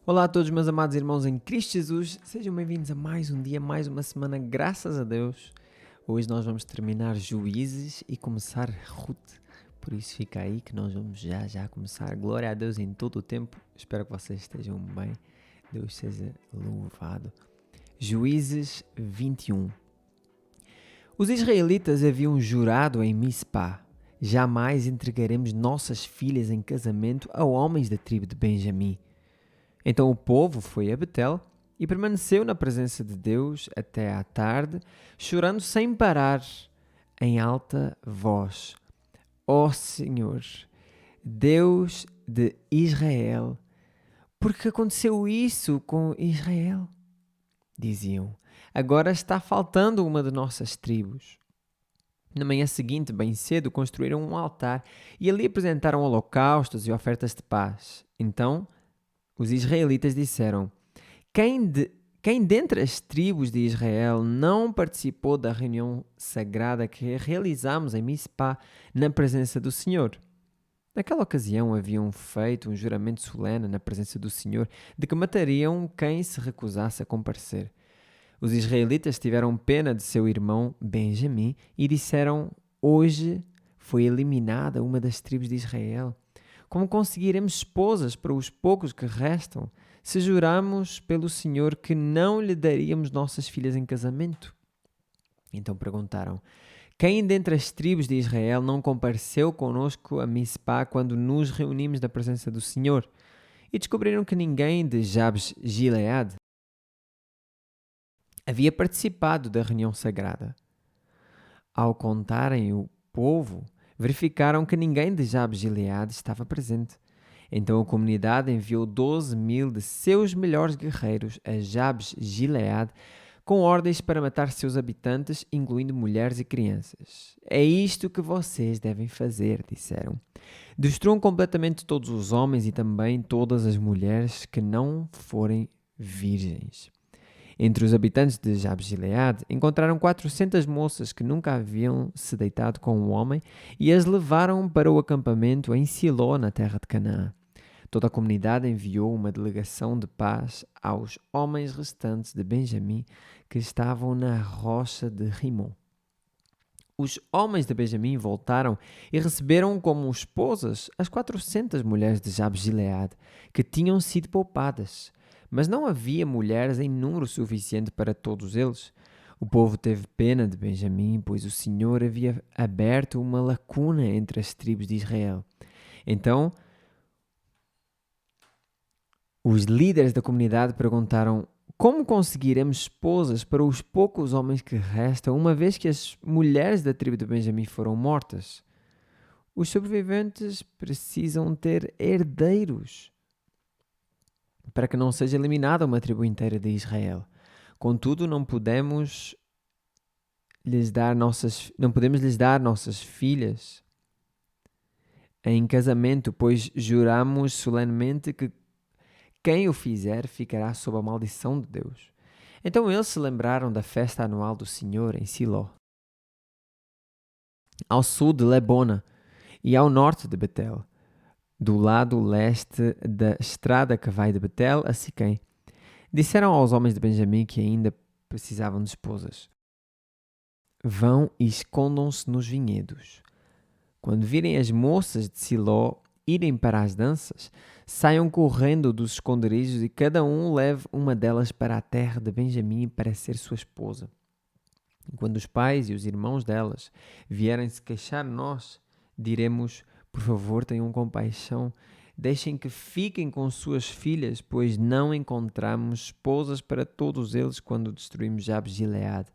Olá a todos, meus amados irmãos em Cristo Jesus, sejam bem-vindos a mais um dia, mais uma semana, graças a Deus. Hoje nós vamos terminar Juízes e começar Ruth, por isso fica aí que nós vamos já começar. Glória a Deus em todo o tempo, espero que vocês estejam bem, Deus seja louvado. Juízes 21. Os israelitas haviam jurado em Mispá: jamais entregaremos nossas filhas em casamento a homens da tribo de Benjamim. Então o povo foi a Betel e permaneceu na presença de Deus até à tarde, chorando sem parar, em alta voz: Ó Senhor, Deus de Israel, por que aconteceu isso com Israel? Diziam: agora está faltando uma de nossas tribos. Na manhã seguinte, bem cedo, construíram um altar e ali apresentaram holocaustos e ofertas de paz. Então os israelitas disseram: quem dentre as tribos de Israel não participou da reunião sagrada que realizamos em Mispá na presença do Senhor? Naquela ocasião haviam feito um juramento solene na presença do Senhor de que matariam quem se recusasse a comparecer. Os israelitas tiveram pena de seu irmão Benjamim e disseram: hoje foi eliminada uma das tribos de Israel. Como conseguiremos esposas para os poucos que restam, se juramos pelo Senhor que não lhe daríamos nossas filhas em casamento? Então perguntaram: quem dentre as tribos de Israel não compareceu conosco a Mispá quando nos reunimos na presença do Senhor? E descobriram que ninguém de Jabes Gileade havia participado da reunião sagrada. Ao contarem o povo, verificaram que ninguém de Jabes Gileade estava presente. Então a comunidade enviou 12.000 de seus melhores guerreiros a Jabes Gileade com ordens para matar seus habitantes, incluindo mulheres e crianças. É isto que vocês devem fazer, disseram. Destruam completamente todos os homens e também todas as mulheres que não forem virgens. Entre os habitantes de Jabes Gileade encontraram 400 moças que nunca haviam se deitado com um homem e as levaram para o acampamento em Siló, na terra de Canaã. Toda a comunidade enviou uma delegação de paz aos homens restantes de Benjamim que estavam na rocha de Rimon. Os homens de Benjamim voltaram e receberam como esposas as 400 mulheres de Jabes Gileade que tinham sido poupadas. Mas não havia mulheres em número suficiente para todos eles. O povo teve pena de Benjamim, pois o Senhor havia aberto uma lacuna entre as tribos de Israel. Então os líderes da comunidade perguntaram: como conseguiremos esposas para os poucos homens que restam, uma vez que as mulheres da tribo de Benjamim foram mortas? Os sobreviventes precisam ter herdeiros para que não seja eliminada uma tribo inteira de Israel. Contudo, não podemos lhes dar nossas filhas em casamento, pois juramos solenemente que quem o fizer ficará sob a maldição de Deus. Então eles se lembraram da festa anual do Senhor em Siló, ao sul de Lebona e ao norte de Betel, do lado leste da estrada que vai de Betel a Siquém. Disseram aos homens de Benjamim que ainda precisavam de esposas: vão e escondam-se nos vinhedos. Quando virem as moças de Siló irem para as danças, saiam correndo dos esconderijos e cada um leve uma delas para a terra de Benjamim para ser sua esposa. E quando os pais e os irmãos delas vierem se queixar, nós diremos: por favor, tenham compaixão, deixem que fiquem com suas filhas, pois não encontramos esposas para todos eles quando destruímos Jabes Gileade.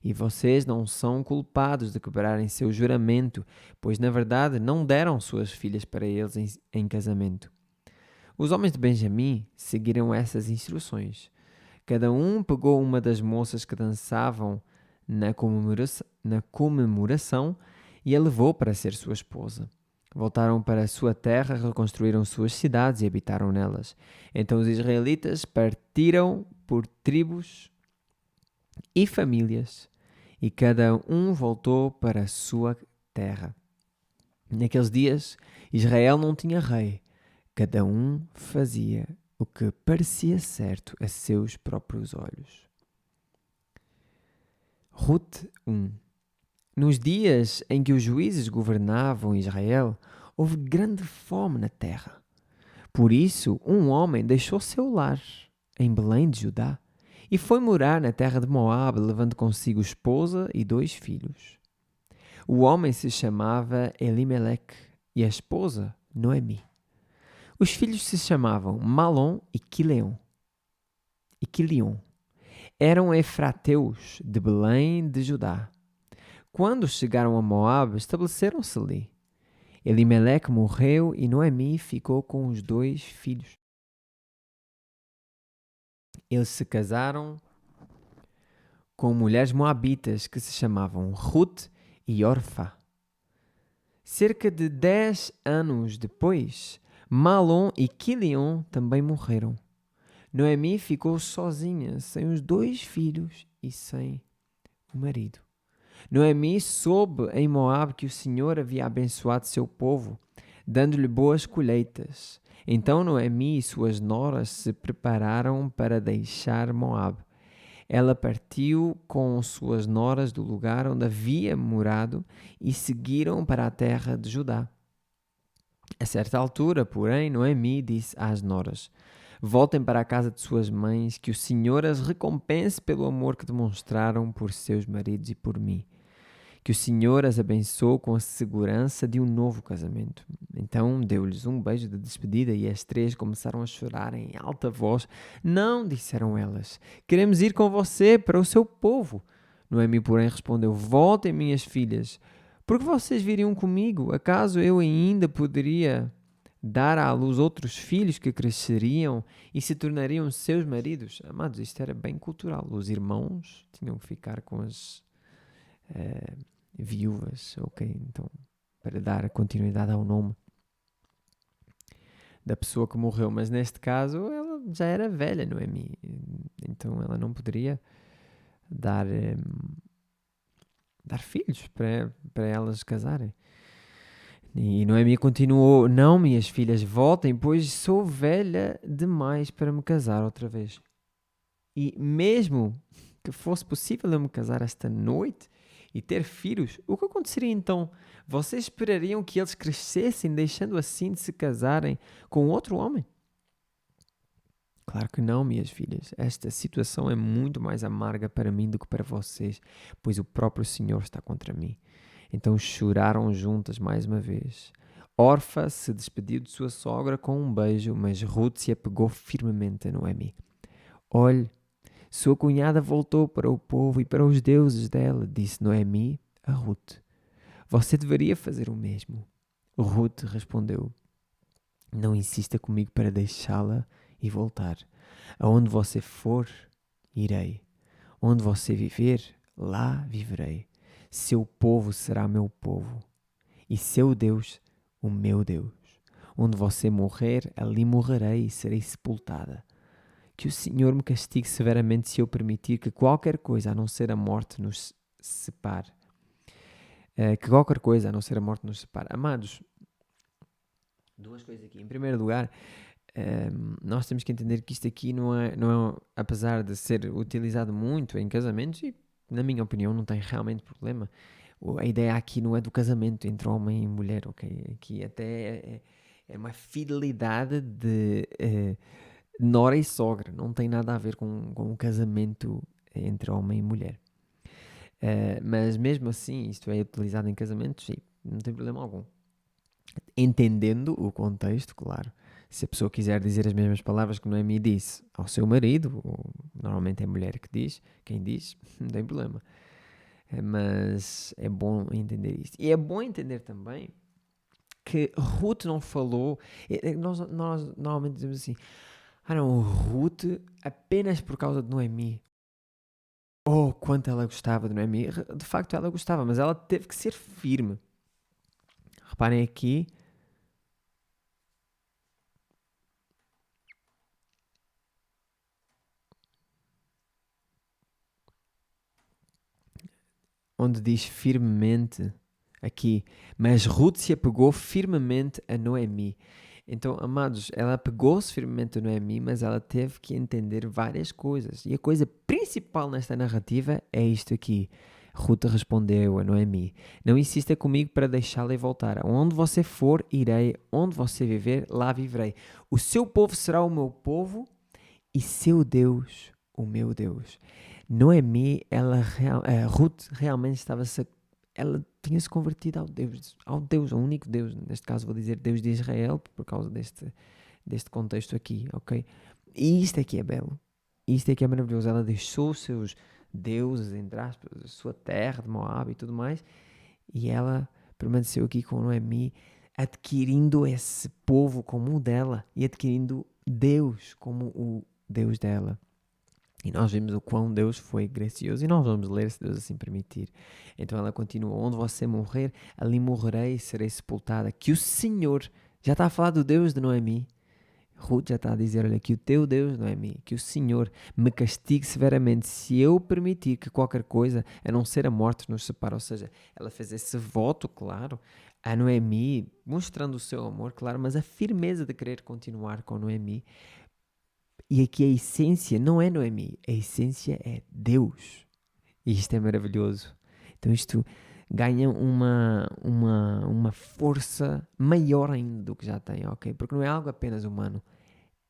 E vocês não são culpados de quebrarem seu juramento, pois na verdade não deram suas filhas para eles em casamento. Os homens de Benjamim seguiram essas instruções. Cada um pegou uma das moças que dançavam na comemoração e a levou para ser sua esposa. Voltaram para a sua terra, reconstruíram suas cidades e habitaram nelas. Então os israelitas partiram por tribos e famílias, e cada um voltou para a sua terra. Naqueles dias, Israel não tinha rei, cada um fazia o que parecia certo a seus próprios olhos. Ruth 1. Nos dias em que os juízes governavam Israel, houve grande fome na terra. Por isso, um homem deixou seu lar em Belém de Judá e foi morar na terra de Moabe, levando consigo esposa e 2 filhos. O homem se chamava Elimeleque e a esposa Noemi. Os filhos se chamavam Malom e Quileon. Eram efrateus de Belém de Judá. Quando chegaram a Moabe, estabeleceram-se ali. Elimeleque morreu e Noemi ficou com os 2 filhos. Eles se casaram com mulheres moabitas que se chamavam Ruth e Orfa. Cerca de 10 anos depois, Malom e Quileon também morreram. Noemi ficou sozinha, sem os 2 filhos e sem o marido. Noemi soube em Moabe que o Senhor havia abençoado seu povo, dando-lhe boas colheitas. Então Noemi e suas noras se prepararam para deixar Moabe. Ela partiu com suas noras do lugar onde havia morado e seguiram para a terra de Judá. A certa altura, porém, Noemi disse às noras: voltem para a casa de suas mães, que o Senhor as recompense pelo amor que demonstraram por seus maridos e por mim. Que o Senhor as abençoe com a segurança de um novo casamento. Então deu-lhes um beijo de despedida e as 3 começaram a chorar em alta voz. Não, disseram elas, queremos ir com você para o seu povo. Noemi, porém, respondeu: voltem, minhas filhas, porque vocês viriam comigo? Acaso eu ainda poderia dar à luz outros filhos que cresceriam e se tornariam seus maridos? Amados, isto era bem cultural. Os irmãos tinham que ficar com as viúvas, ok? Então, para dar continuidade ao nome da pessoa que morreu, mas neste caso ela já era velha, Noemi, então ela não poderia dar filhos para elas casarem. E Noemi continuou: não, minhas filhas, voltem, pois sou velha demais para me casar outra vez. E mesmo que fosse possível eu me casar esta noite e ter filhos, o que aconteceria então? Vocês esperariam que eles crescessem, deixando assim de se casarem com outro homem? Claro que não, minhas filhas. Esta situação é muito mais amarga para mim do que para vocês, pois o próprio Senhor está contra mim. Então choraram juntas mais uma vez. Orfa se despediu de sua sogra com um beijo, mas Ruth se apegou firmemente a Noemi. Olhe, sua cunhada voltou para o povo e para os deuses dela, disse Noemi a Ruth. Você deveria fazer o mesmo. Ruth respondeu: não insista comigo para deixá-la e voltar. Aonde você for, irei. Onde você viver, lá viverei. Seu povo será meu povo, e seu Deus, o meu Deus. Onde você morrer, ali morrerei e serei sepultada. Que o Senhor me castigue severamente se eu permitir que qualquer coisa a não ser a morte nos separe. Que qualquer coisa a não ser a morte nos separe. Amados, 2 coisas aqui. Em primeiro lugar, nós temos que entender que isto aqui não é, apesar de ser utilizado muito em casamentos, e na minha opinião não tem realmente problema. A ideia aqui não é do casamento entre homem e mulher, ok? Aqui até é uma fidelidade de nora e sogra, não tem nada a ver com um casamento entre homem e mulher. Mas mesmo assim, isto é utilizado em casamentos, sim, não tem problema algum. Entendendo o contexto, claro. Se a pessoa quiser dizer as mesmas palavras que Noemi disse ao seu marido, ou normalmente é a mulher que diz, quem diz, não tem problema. Mas é bom entender isto. E é bom entender também que Ruth não falou. Nós normalmente dizemos assim: ah não, Ruth apenas por causa de Noemi. Oh, quanto ela gostava de Noemi. De facto ela gostava, mas ela teve que ser firme. Reparem aqui. Onde diz firmemente aqui, mas Ruth se apegou firmemente a Noemi. Então, amados, ela pegou-se firmemente a Noemi, mas ela teve que entender várias coisas. E a coisa principal nesta narrativa é isto aqui. Ruth respondeu a Noemi: Não insista comigo para deixá-la e voltar. Onde você for, irei. Onde você viver, lá viverei. O seu povo será o meu povo e seu Deus, o meu Deus. Noemi, Ruth realmente ela tinha se convertido ao Deus, ao único Deus. Neste caso vou dizer Deus de Israel, por causa deste contexto aqui, ok? E isto é que é belo. Isto é que é maravilhoso. Ela deixou os seus deuses, entre aspas, a sua terra de Moab e tudo mais, e ela permaneceu aqui com Noemi, adquirindo esse povo como o dela e adquirindo Deus como o Deus dela. E nós vimos o quão Deus foi gracioso e nós vamos ler se Deus assim permitir. Então ela continua: Onde você morrer, ali morrerei e serei sepultada. Que o Senhor, já está a falar do Deus de Noemi, Ruth já está a dizer: olha, que o teu Deus, Noemi, que o Senhor me castigue severamente se eu permitir que qualquer coisa, a não ser a morte, nos separe. Ou seja, ela fez esse voto, claro, a Noemi, mostrando o seu amor, claro, mas a firmeza de querer continuar com Noemi. E aqui a essência não é Noemi, a essência é Deus. E isto é maravilhoso. Então isto ganha uma força maior ainda do que já tem, ok? Porque não é algo apenas humano.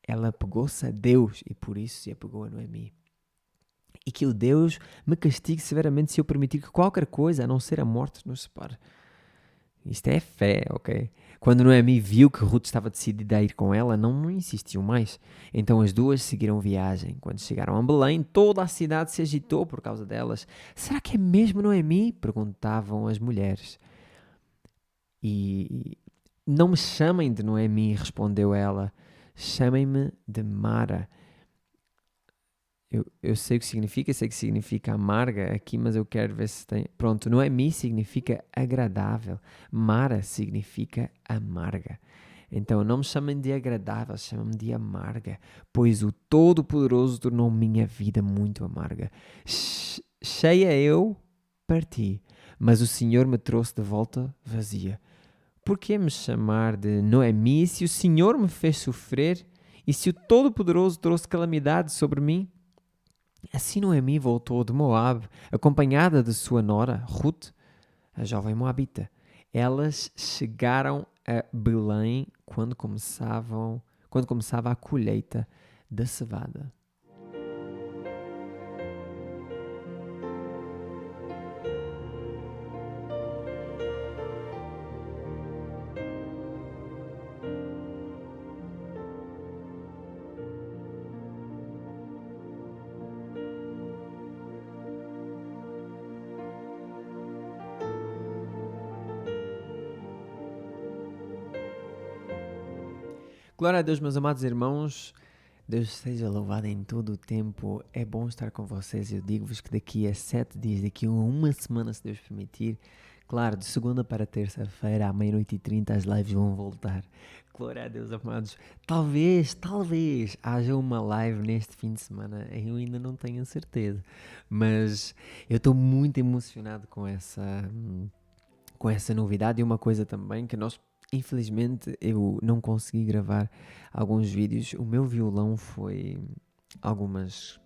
Ela apegou-se a Deus e por isso se apegou a Noemi. E que o Deus me castigue severamente se eu permitir que qualquer coisa, a não ser a morte, nos separe. Isto é fé, ok? Quando Noemi viu que Ruth estava decidida a ir com ela, não insistiu mais. Então as duas seguiram viagem. Quando chegaram a Belém, toda a cidade se agitou por causa delas. Será que é mesmo Noemi? Perguntavam as mulheres. E não me chamem de Noemi, respondeu ela. Chamem-me de Mara. Eu sei o que significa, sei que significa amarga aqui, mas eu quero ver se tem. Pronto, Noemi significa agradável, Mara significa amarga. Então não me chamem de agradável, chamem-me de amarga, pois o Todo-Poderoso tornou minha vida muito amarga. Cheia eu parti, mas o Senhor me trouxe de volta vazia. Por que me chamar de Noemi se o Senhor me fez sofrer e se o Todo-Poderoso trouxe calamidade sobre mim? Assim Noemi voltou de Moab, acompanhada de sua nora, Ruth, a jovem moabita. Elas chegaram a Belém quando começava a colheita da cevada. Glória a Deus, meus amados irmãos. Deus seja louvado em todo o tempo. É bom estar com vocês. Eu digo-vos que daqui a 7 dias, daqui a uma semana, se Deus permitir, claro, de segunda para terça-feira, à 00:30, as lives vão voltar. Glória a Deus, amados. Talvez haja uma live neste fim de semana. Eu ainda não tenho certeza. Mas eu estou muito emocionado com essa novidade. E uma coisa também que infelizmente eu não consegui gravar alguns vídeos. O meu violão foi algumas...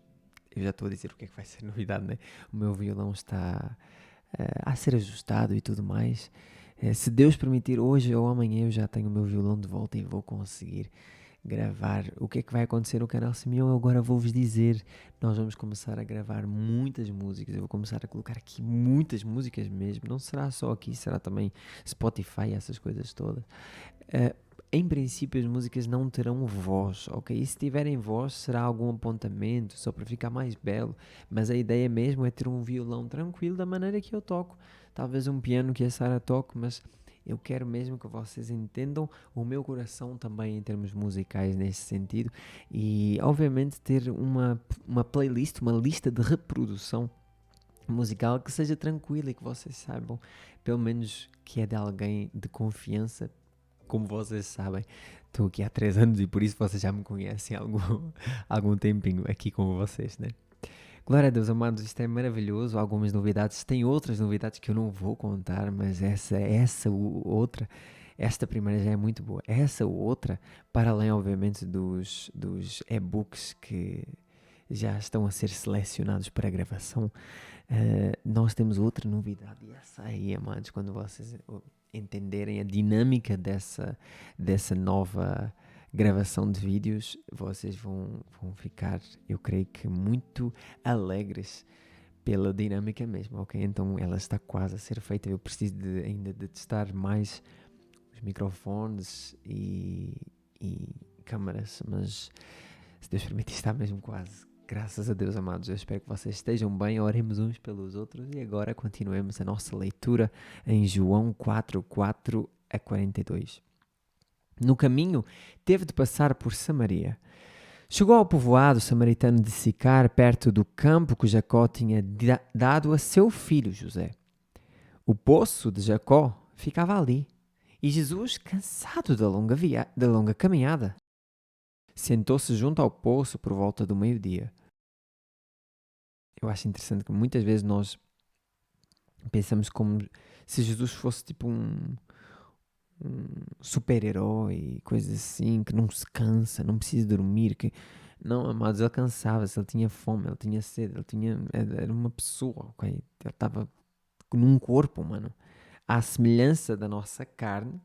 Eu já estou a dizer o que é que vai ser novidade, né? O meu violão está a ser ajustado e tudo mais. Se Deus permitir, hoje ou amanhã eu já tenho o meu violão de volta e vou conseguir gravar. O que é que vai acontecer no canal Simeão? Eu agora vou-vos dizer. Nós vamos começar a gravar muitas músicas. Eu vou começar a colocar aqui muitas músicas mesmo. Não será só aqui, será também Spotify, essas coisas todas. Em princípio as músicas não terão voz, ok? E se tiverem voz será algum apontamento, só para ficar mais belo. Mas a ideia mesmo é ter um violão tranquilo da maneira que eu toco. Talvez um piano que a Sara toque, mas eu quero mesmo que vocês entendam o meu coração também em termos musicais nesse sentido. E obviamente ter uma playlist, uma lista de reprodução musical que seja tranquila e que vocês saibam, pelo menos, que é de alguém de confiança. Como vocês sabem, estou aqui há 3 anos e por isso vocês já me conhecem há algum tempinho aqui com vocês, né? Glória a Deus, amados, isto é maravilhoso. Algumas novidades, tem outras novidades que eu não vou contar, mas essa outra Esta primeira já é muito boa. Essa outra, para além, obviamente, dos e-books que já estão a ser selecionados para gravação, nós temos outra novidade. E essa aí, amados, quando vocês entenderem a dinâmica dessa nova gravação de vídeos, vocês vão ficar, eu creio que, muito alegres pela dinâmica mesmo, ok? Então ela está quase a ser feita. Eu preciso ainda de testar mais os microfones e câmaras, mas se Deus permitir está mesmo quase. Graças a Deus, amados. Eu espero que vocês estejam bem. Oremos uns pelos outros e agora continuemos a nossa leitura em João 4, 42. No caminho, teve de passar por Samaria. Chegou ao povoado samaritano de Sicar, perto do campo que Jacó tinha dado a seu filho José. O poço de Jacó ficava ali, e Jesus, cansado da longa caminhada, sentou-se junto ao poço por volta do meio-dia. Eu acho interessante que muitas vezes nós pensamos como se Jesus fosse tipo um super-herói, coisas assim, que não se cansa, não precisa dormir. Não, amados, ele cansava-se, ele tinha fome, ele tinha sede, era uma pessoa, ok? Ele estava num corpo humano. À semelhança da nossa carne,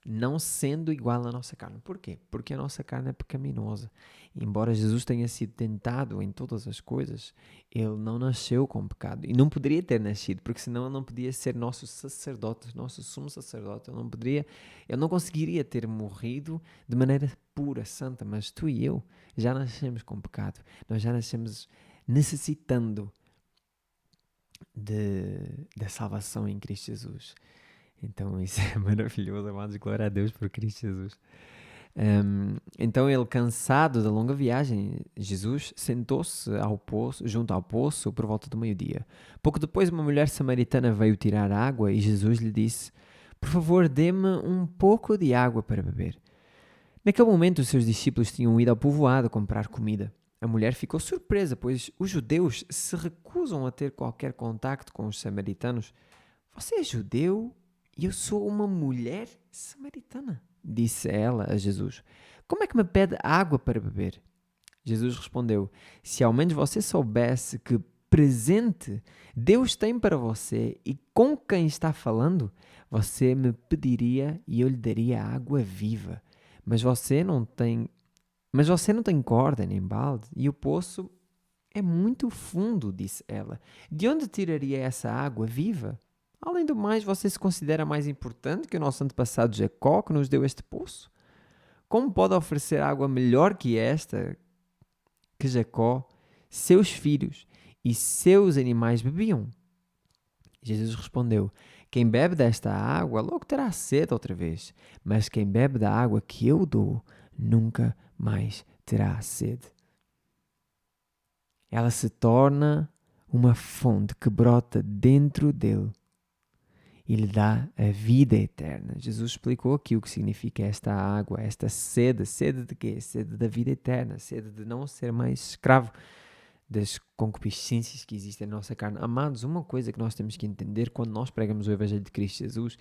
não sendo igual à nossa carne. Porquê? Porque a nossa carne é pecaminosa. Embora Jesus tenha sido tentado em todas as coisas, ele não nasceu com pecado. E não poderia ter nascido, porque senão ele não podia ser nosso sacerdote, nosso sumo sacerdote. Ele não conseguiria ter morrido de maneira pura, santa. Mas tu e eu já nascemos com pecado. Nós já nascemos necessitando da salvação em Cristo Jesus. Então isso é maravilhoso, amados, glória a Deus por Cristo Jesus. Então ele, cansado da longa viagem, Jesus sentou-se junto ao poço por volta do meio-dia. Pouco depois uma mulher samaritana veio tirar água e Jesus lhe disse: "Por favor, dê-me um pouco de água para beber." Naquele momento os seus discípulos tinham ido ao povoado comprar comida. A mulher ficou surpresa, pois os judeus se recusam a ter qualquer contacto com os samaritanos. "Você é judeu? E eu sou uma mulher samaritana," disse ela a Jesus. "Como é que me pede água para beber?" Jesus respondeu: "Se ao menos você soubesse que presente Deus tem para você e com quem está falando, você me pediria e eu lhe daria água viva. Mas você não tem corda nem balde e o poço é muito fundo," disse ela. "De onde tiraria essa água viva? Além do mais, você se considera mais importante que o nosso antepassado Jacó, que nos deu este poço? Como pode oferecer água melhor que esta, que Jacó, seus filhos e seus animais bebiam?" Jesus respondeu: "Quem bebe desta água logo terá sede outra vez, mas quem bebe da água que eu dou nunca mais terá sede. Ela se torna uma fonte que brota dentro dele e lhe dá a vida eterna." Jesus explicou aqui o que significa esta água, esta sede. Sede de quê? Sede da vida eterna, sede de não ser mais escravo das concupiscências que existem na nossa carne. Amados, uma coisa que nós temos que entender quando nós pregamos o Evangelho de Cristo Jesus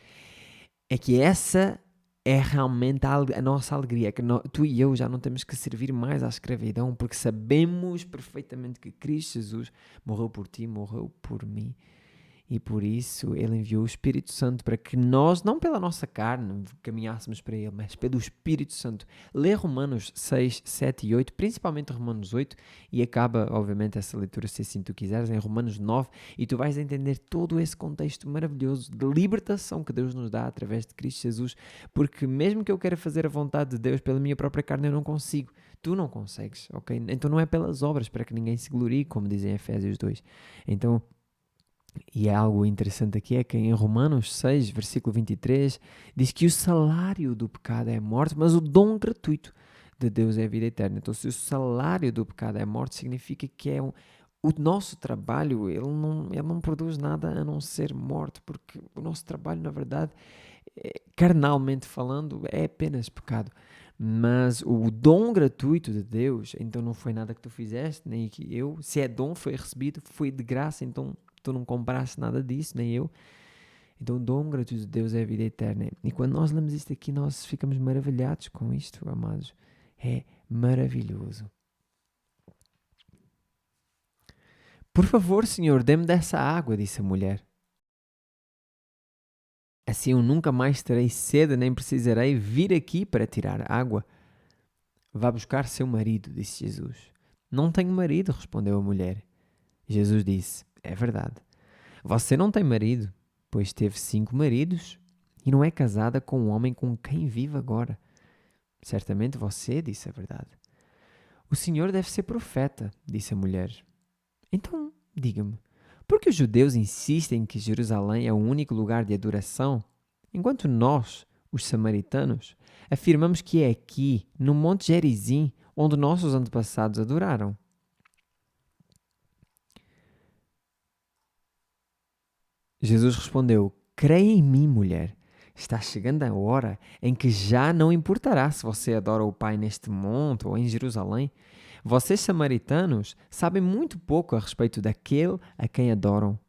é que essa é realmente a nossa alegria, que tu e eu já não temos que servir mais à escravidão, porque sabemos perfeitamente que Cristo Jesus morreu por ti, morreu por mim. E por isso ele enviou o Espírito Santo para que nós, não pela nossa carne, caminhássemos para ele, mas pelo Espírito Santo. Lê Romanos 6, 7 e 8, principalmente Romanos 8, e acaba, obviamente, essa leitura, se assim tu quiseres, em Romanos 9, e tu vais entender todo esse contexto maravilhoso de libertação que Deus nos dá através de Cristo Jesus, porque mesmo que eu queira fazer a vontade de Deus pela minha própria carne, eu não consigo. Tu não consegues, ok? Então não é pelas obras, para que ninguém se glorie, como dizem Efésios 2. Então, e é algo interessante aqui, é que em Romanos 6, versículo 23, diz que o salário do pecado é a morte, mas o dom gratuito de Deus é a vida eterna. Então, se o salário do pecado é a morte, significa que o nosso trabalho, ele não produz nada a não ser morte, porque o nosso trabalho, na verdade, carnalmente falando, é apenas pecado. Mas o dom gratuito de Deus, então não foi nada que tu fizeste, nem que eu. Se é dom, foi recebido, foi de graça, então tu não compraste nada disso, nem eu. Então o dom gratuito de Deus é a vida eterna. E quando nós lemos isto aqui, nós ficamos maravilhados com isto, amados. É maravilhoso. Por favor, Senhor, dê-me dessa água, disse a mulher. Assim eu nunca mais terei sede, nem precisarei vir aqui para tirar água. Vá buscar seu marido, disse Jesus. Não tenho marido, respondeu a mulher. Jesus disse, é verdade. Você não tem marido, pois teve 5 maridos e não é casada com o homem com quem vive agora. Certamente você disse a verdade. O Senhor deve ser profeta, disse a mulher. Então, diga-me, por que os judeus insistem que Jerusalém é o único lugar de adoração, enquanto nós, os samaritanos, afirmamos que é aqui, no Monte Gerizim, onde nossos antepassados adoraram? Jesus respondeu, creia em mim, mulher. Está chegando a hora em que já não importará se você adora o Pai neste monte ou em Jerusalém. Vocês, samaritanos, sabem muito pouco a respeito daquele a quem adoram.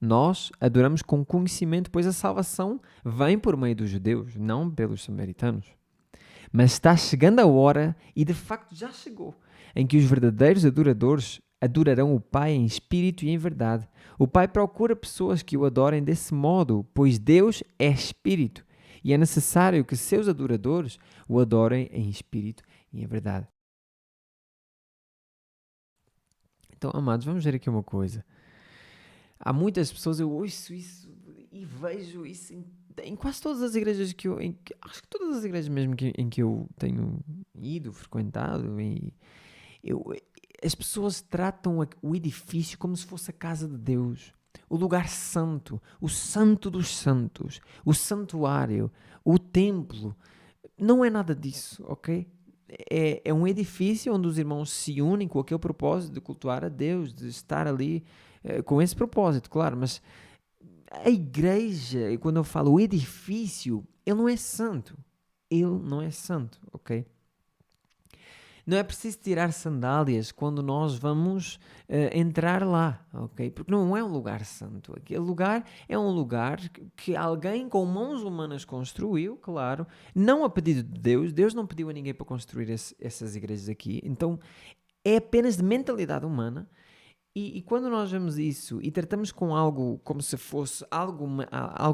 Nós adoramos com conhecimento, pois a salvação vem por meio dos judeus, não pelos samaritanos. Mas está chegando a hora, e de facto já chegou, em que os verdadeiros adoradores adorarão o Pai em espírito e em verdade. O Pai procura pessoas que o adorem desse modo, pois Deus é espírito, e é necessário que seus adoradores o adorem em espírito e em verdade. Então, amados, vamos ver aqui uma coisa. Há muitas pessoas, eu ouço isso e vejo isso em quase todas as igrejas acho que todas as igrejas mesmo em que eu tenho ido, frequentado, as pessoas tratam o edifício como se fosse a casa de Deus, o lugar santo, o santo dos santos, o santuário, o templo. Não é nada disso, ok? É um edifício onde os irmãos se unem com aquele propósito de cultuar a Deus, de estar ali com esse propósito, claro, mas a igreja, quando eu falo o edifício, ele não é santo. Ele não é santo, ok? Não é preciso tirar sandálias quando nós vamos entrar lá, ok? Porque não é um lugar santo. Aquele lugar é um lugar que alguém com mãos humanas construiu, claro, não a pedido de Deus. Deus não pediu a ninguém para construir essas igrejas aqui. Então, é apenas de mentalidade humana. E quando nós vemos isso e tratamos com algo como se fosse algo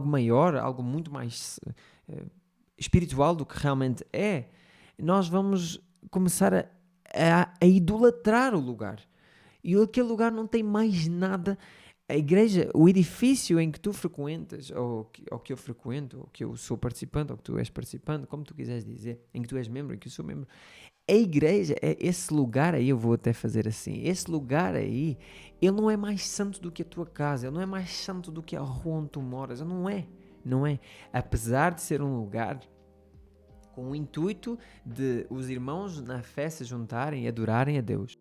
maior, algo muito mais espiritual do que realmente é, nós vamos começar a idolatrar o lugar. E aquele lugar não tem mais nada. A igreja, o edifício em que tu frequentas, ou que eu frequento, ou que eu sou participante, ou que tu és participante, como tu quiseres dizer, em que tu és membro, em que eu sou membro, a igreja, esse lugar aí, eu vou até fazer assim, esse lugar aí, ele não é mais santo do que a tua casa, ele não é mais santo do que a rua onde tu moras, não é. Apesar de ser um lugar com o intuito de os irmãos na fé se juntarem e adorarem a Deus.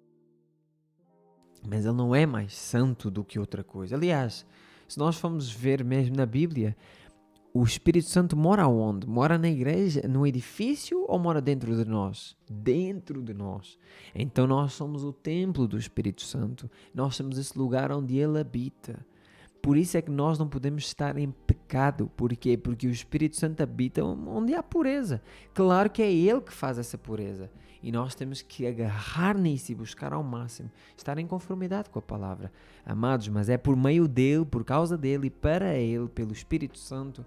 Mas ele não é mais santo do que outra coisa. Aliás, se nós formos ver mesmo na Bíblia, o Espírito Santo mora onde? Mora na igreja, no edifício, ou mora dentro de nós? Dentro de nós. Então nós somos o templo do Espírito Santo. Nós somos esse lugar onde ele habita. Por isso é que nós não podemos estar em pecado. Por quê? Porque o Espírito Santo habita onde há pureza. Claro que é ele que faz essa pureza. E nós temos que agarrar nisso e buscar ao máximo estar em conformidade com a palavra. Amados, mas é por meio dele, por causa dele e para ele, pelo Espírito Santo,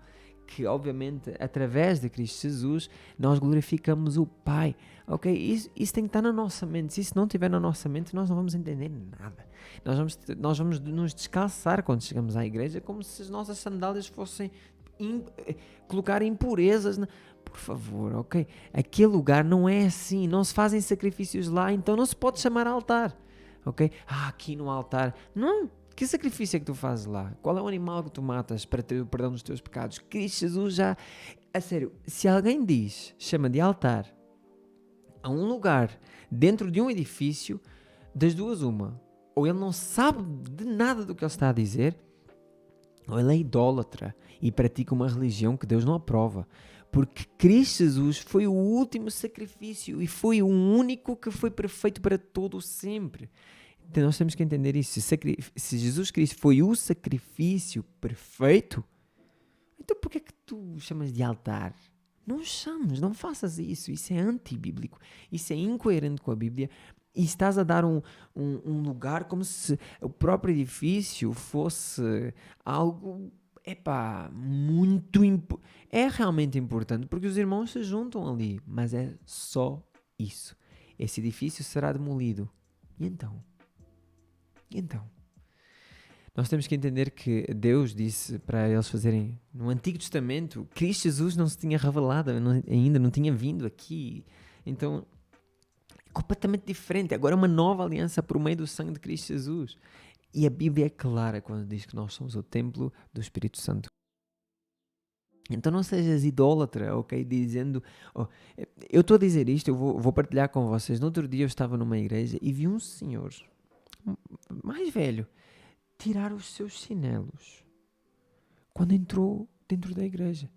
que obviamente através de Cristo Jesus nós glorificamos o Pai, ok? Isso tem que estar na nossa mente. Se isso não estiver na nossa mente, nós não vamos entender nada. Nós vamos nos descalçar quando chegamos à igreja como se as nossas sandálias fossem colocar impurezas por favor, ok? Aquele lugar não é assim, não se fazem sacrifícios lá, então não se pode chamar altar, ok? Aqui no altar, não. Que sacrifício é que tu fazes lá? Qual é o animal que tu matas para ter o perdão dos teus pecados? Cristo Jesus já... A sério, se alguém chama de altar a um lugar dentro de um edifício, das duas uma, ou ele não sabe de nada do que ele está a dizer, ou ele é idólatra e pratica uma religião que Deus não aprova. Porque Cristo Jesus foi o último sacrifício e foi o único que foi perfeito para todo sempre. Então nós temos que entender isso. Se Jesus Cristo foi o sacrifício perfeito, Então por que é que tu chamas de altar? Não chames, não faças isso. Isso é antibíblico. Isso é incoerente com a Bíblia. E estás a dar um lugar como se o próprio edifício fosse algo, muito importante. É realmente importante porque os irmãos se juntam ali, mas é só isso. Esse edifício será demolido. E então? E então? Nós temos que entender que Deus disse para eles fazerem no Antigo Testamento, Cristo Jesus não se tinha revelado, ainda não tinha vindo aqui. Então, é completamente diferente. Agora é uma nova aliança por meio do sangue de Cristo Jesus. E a Bíblia é clara quando diz que nós somos o templo do Espírito Santo. Então não sejas idólatra, ok? Dizendo... eu estou a dizer isto, eu vou partilhar com vocês. No outro dia eu estava numa igreja e vi um senhor mais velho tirar os seus chinelos quando entrou dentro da igreja.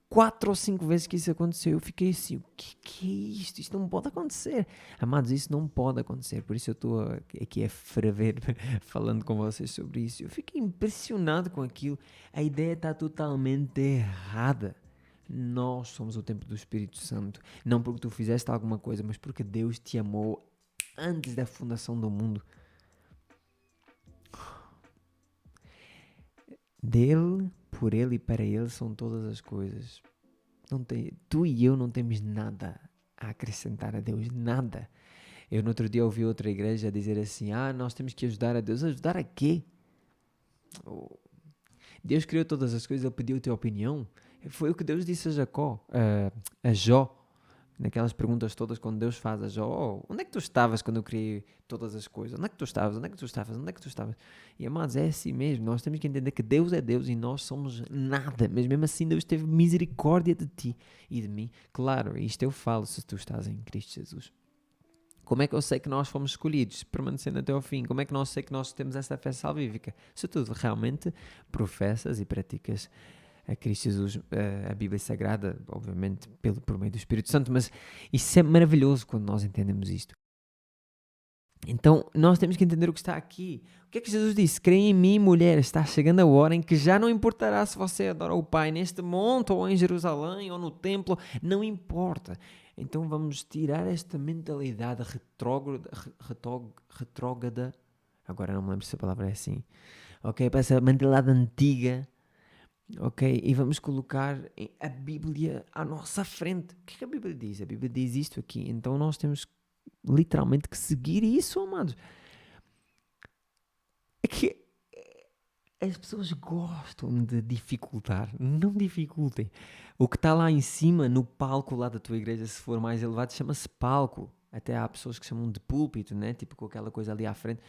4 ou 5 vezes que isso aconteceu, eu fiquei assim, o que é isto? Isto não pode acontecer. Amados, isso não pode acontecer. Por isso eu estou aqui a ferver falando com vocês sobre isso. Eu fiquei impressionado com aquilo. A ideia está totalmente errada. Nós somos o templo do Espírito Santo. Não porque tu fizeste alguma coisa, mas porque Deus te amou antes da fundação do mundo. Dele, por Ele e para Ele são todas as coisas. Tu e eu não temos nada a acrescentar a Deus, nada. Eu no outro dia ouvi outra igreja dizer assim, nós temos que ajudar a Deus. Ajudar a quê? Deus criou todas as coisas, Ele pediu a tua opinião. Foi o que Deus disse a Jacó, a Jó. Naquelas perguntas todas quando Deus faz a Jó, onde é que tu estavas quando eu criei todas as coisas? Onde é que tu estavas? Onde é que tu estavas? Onde é que tu estavas? E amados, é assim mesmo, nós temos que entender que Deus é Deus e nós somos nada, mas mesmo assim Deus teve misericórdia de ti e de mim. Claro, isto eu falo se tu estás em Cristo Jesus. Como é que eu sei que nós fomos escolhidos, permanecendo até ao fim? Como é que nós sei que nós temos essa fé salvífica? Se tu realmente professas e praticas a Cristo Jesus, a Bíblia Sagrada, obviamente por meio do Espírito Santo, mas isso é maravilhoso quando nós entendemos isto. Então, nós temos que entender o que está aqui. O que é que Jesus disse? Creia em mim, mulher, está chegando a hora em que já não importará se você adora o Pai neste monte, ou em Jerusalém, ou no templo, não importa. Então vamos tirar esta mentalidade retrógrada, agora não me lembro se a palavra é assim, ok? Para essa mentalidade antiga, ok? E vamos colocar a Bíblia à nossa frente. O que é que a Bíblia diz? A Bíblia diz isto aqui. Então nós temos literalmente que seguir isso, amados. É que as pessoas gostam de dificultar. Não dificultem. O que está lá em cima, no palco lá da tua igreja, se for mais elevado, chama-se palco. Até há pessoas que chamam de púlpito, né? Tipo com aquela coisa ali à frente.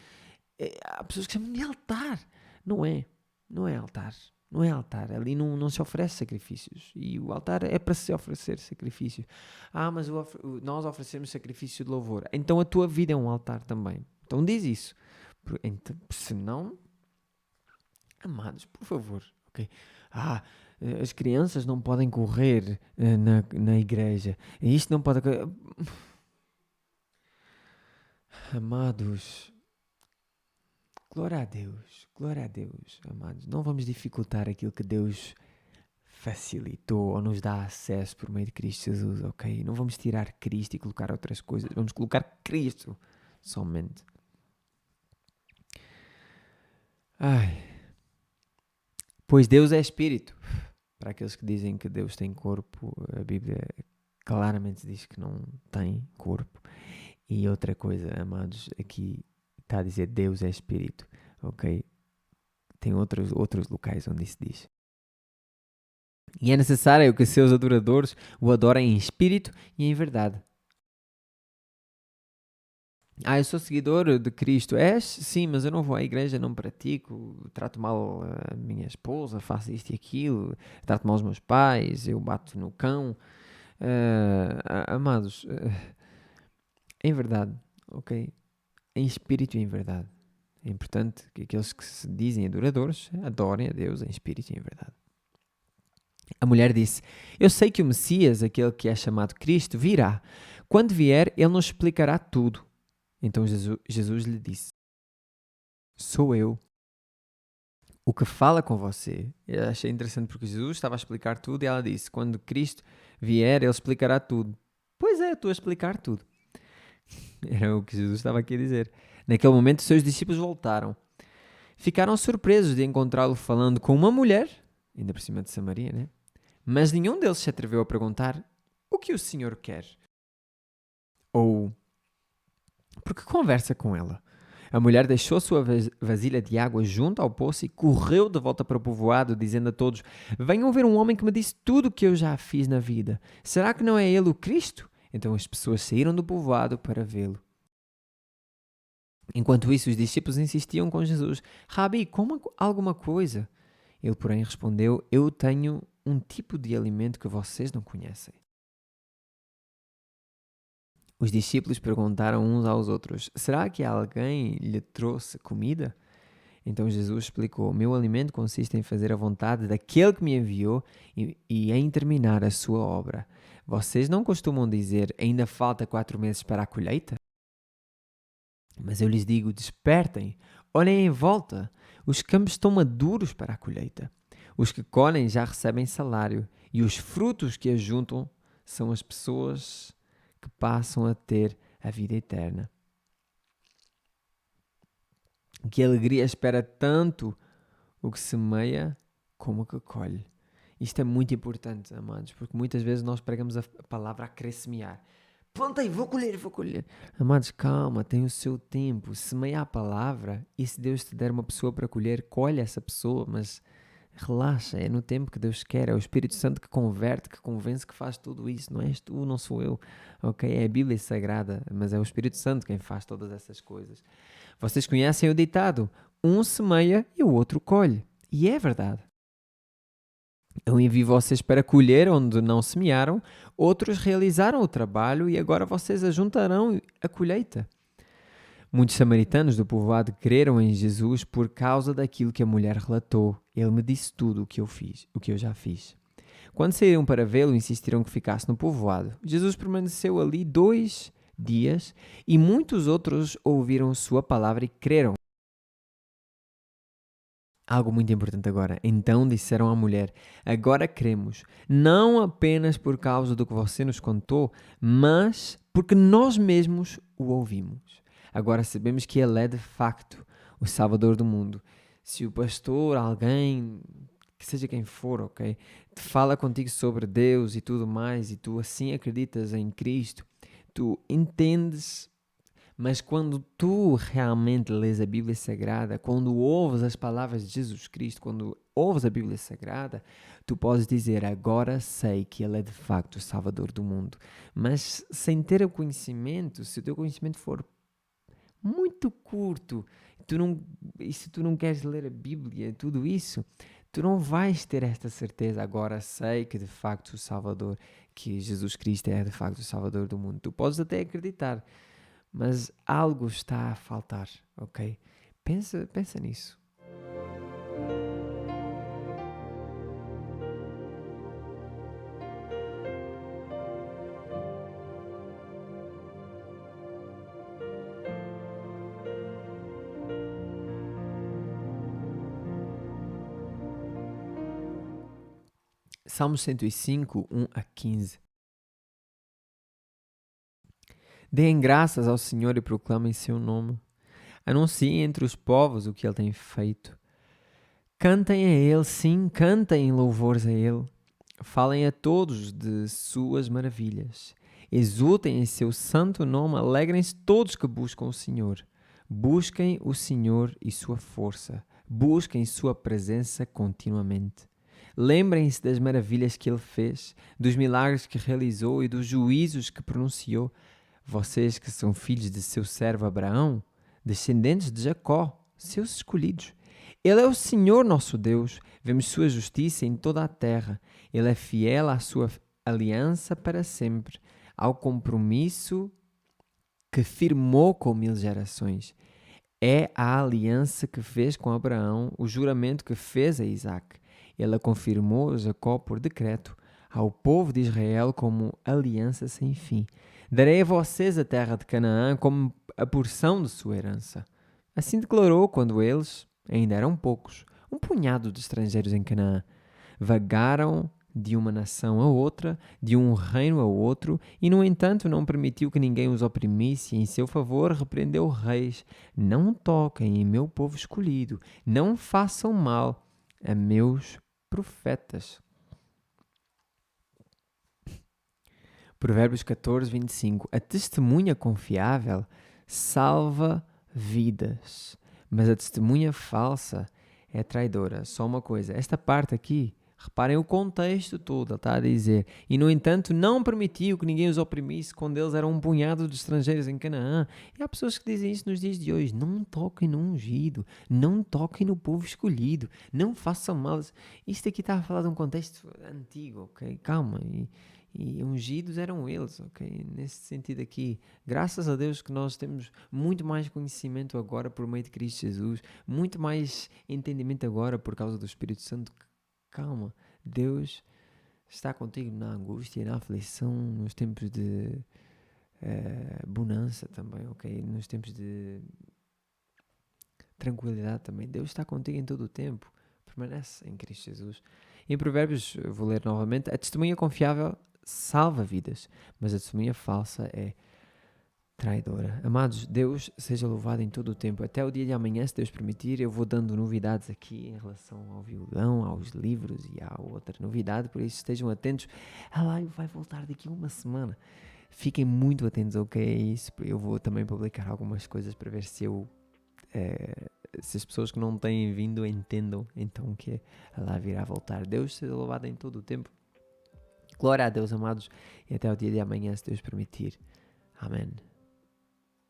Há pessoas que chamam de altar. Não é. Não é altar. Não é altar. Ali não se oferece sacrifícios. E o altar é para se oferecer sacrifícios. Mas nós oferecemos sacrifício de louvor. Então a tua vida é um altar também. Então diz isso. Então, senão, amados, por favor. Okay? As crianças não podem correr na igreja. Isto não pode... Amados... Glória a Deus, amados. Não vamos dificultar aquilo que Deus facilitou ou nos dá acesso por meio de Cristo Jesus, ok? Não vamos tirar Cristo e colocar outras coisas. Vamos colocar Cristo somente. Pois Deus é Espírito. Para aqueles que dizem que Deus tem corpo, a Bíblia claramente diz que não tem corpo. E outra coisa, amados, aqui está a dizer Deus é Espírito, ok? Tem outros locais onde isso diz. E é necessário que seus adoradores o adorem em espírito e em verdade. Eu sou seguidor de Cristo. És? Sim, mas eu não vou à igreja, não pratico, trato mal a minha esposa, faço isto e aquilo, trato mal os meus pais, eu bato no cão. Amados, em verdade, ok? Em espírito e em verdade. É importante que aqueles que se dizem adoradores adorem a Deus em espírito e em verdade. A mulher disse, eu sei que o Messias, aquele que é chamado Cristo, virá. Quando vier, ele nos explicará tudo. Então Jesus lhe disse, sou eu o que fala com você. Eu achei interessante porque Jesus estava a explicar tudo e ela disse, quando Cristo vier, ele explicará tudo. Pois é, eu estou a explicar tudo. Era o que Jesus estava aqui a dizer. Naquele momento, seus discípulos voltaram. Ficaram surpresos de encontrá-lo falando com uma mulher, ainda por cima de Samaria, né? Mas nenhum deles se atreveu a perguntar o que o Senhor quer. Ou por que conversa com ela? A mulher deixou sua vasilha de água junto ao poço e correu de volta para o povoado, dizendo a todos: venham ver um homem que me disse tudo o que eu já fiz na vida. Será que não é ele o Cristo? Então as pessoas saíram do povoado para vê-lo. Enquanto isso, os discípulos insistiam com Jesus: Rabi, coma alguma coisa. Ele, porém, respondeu: eu tenho um tipo de alimento que vocês não conhecem. Os discípulos perguntaram uns aos outros: será que alguém lhe trouxe comida? Então Jesus explicou: meu alimento consiste em fazer a vontade daquele que me enviou e em terminar a sua obra. Vocês não costumam dizer: ainda falta 4 meses para a colheita? Mas eu lhes digo: despertem, olhem em volta, os campos estão maduros para a colheita. Os que colhem já recebem salário, e os frutos que ajuntam são as pessoas que passam a ter a vida eterna. Que alegria espera tanto o que semeia como o que colhe. Isto é muito importante, amados, porque muitas vezes nós pregamos a palavra a querer semear. Plantei, vou colher, vou colher. Amados, calma, tem o seu tempo. Semeia a palavra e se Deus te der uma pessoa para colher, colhe essa pessoa, mas relaxa, é no tempo que Deus quer, é o Espírito Santo que converte, que convence, que faz tudo isso, não és tu, não sou eu, ok? É a Bíblia Sagrada, mas é o Espírito Santo quem faz todas essas coisas. Vocês conhecem o ditado, um semeia e o outro colhe, e é verdade. Eu envio vocês para colher onde não semearam, outros realizaram o trabalho e agora vocês ajuntarão a colheita. Muitos samaritanos do povoado creram em Jesus por causa daquilo que a mulher relatou. Ele me disse tudo o que eu fiz, o que eu já fiz. Quando saíram para vê-lo, insistiram que ficasse no povoado. Jesus permaneceu ali 2 dias e muitos outros ouviram sua palavra e creram. Algo muito importante agora. Então disseram à mulher: agora cremos, não apenas por causa do que você nos contou, mas porque nós mesmos o ouvimos. Agora sabemos que Ele é de facto o Salvador do mundo. Se o pastor, alguém, que seja quem for, ok, te fala contigo sobre Deus e tudo mais, e tu assim acreditas em Cristo, tu entendes. Mas quando tu realmente lês a Bíblia Sagrada, quando ouves as palavras de Jesus Cristo, quando ouves a Bíblia Sagrada, tu podes dizer: agora sei que Ele é de facto o Salvador do mundo. Mas sem ter o conhecimento, se o teu conhecimento for muito curto, e se tu não queres ler a Bíblia, tudo isso, tu não vais ter esta certeza: agora sei que de facto o Salvador, que Jesus Cristo é de facto o Salvador do mundo. Tu podes até acreditar, mas algo está a faltar, ok? Pensa nisso. Salmos 105, 1 a 15. Deem graças ao Senhor e proclamem seu nome. Anunciem entre os povos o que Ele tem feito. Cantem a Ele, sim, cantem louvores a Ele. Falem a todos de suas maravilhas. Exultem em seu santo nome, alegrem-se todos que buscam o Senhor. Busquem o Senhor e sua força. Busquem sua presença continuamente. Lembrem-se das maravilhas que Ele fez, dos milagres que realizou e dos juízos que pronunciou. Vocês que são filhos de seu servo Abraão, descendentes de Jacó, seus escolhidos. Ele é o Senhor nosso Deus, vemos sua justiça em toda a terra. Ele é fiel à sua aliança para sempre, ao compromisso que firmou com 1000 gerações. É a aliança que fez com Abraão, o juramento que fez a Isaac. Ele a confirmou a Jacó por decreto, ao povo de Israel como aliança sem fim. Darei a vocês a terra de Canaã como a porção de sua herança. Assim declarou quando eles ainda eram poucos, um punhado de estrangeiros em Canaã. Vagaram de uma nação a outra, de um reino a outro, e no entanto não permitiu que ninguém os oprimisse, e em seu favor repreendeu reis: não toquem em meu povo escolhido, não façam mal a meus profetas. Provérbios 14, 25. A testemunha confiável salva vidas, mas a testemunha falsa é traidora. Só uma coisa, esta parte aqui, reparem o contexto todo, ele está a dizer: e no entanto não permitiu que ninguém os oprimisse quando eles eram um punhado de estrangeiros em Canaã. E há pessoas que dizem isso nos dias de hoje: não toquem no ungido, não toquem no povo escolhido, não façam mal. Isto aqui está a falar de um contexto antigo, ok? Calma. E ungidos eram eles, ok? Nesse sentido aqui, graças a Deus que nós temos muito mais conhecimento agora por meio de Cristo Jesus, muito mais entendimento agora por causa do Espírito Santo. Calma, Deus está contigo na angústia, na aflição, nos tempos de bonança também, ok? Nos tempos de tranquilidade também. Deus está contigo em todo o tempo. Permanece em Cristo Jesus. Em Provérbios, eu vou ler novamente: a testemunha confiável salva vidas, mas a testemunha falsa é traidora. Amados, Deus seja louvado em todo o tempo. Até o dia de amanhã, se Deus permitir, eu vou dando novidades aqui em relação ao violão, aos livros e a outra novidade, por isso estejam atentos. A live vai voltar daqui a uma semana. Fiquem muito atentos ao que é isso. Eu vou também publicar algumas coisas para ver se se as pessoas que não têm vindo entendam então que a live irá voltar. Deus seja louvado em todo o tempo. Glória a Deus, amados, e até o dia de amanhã, se Deus permitir. Amém.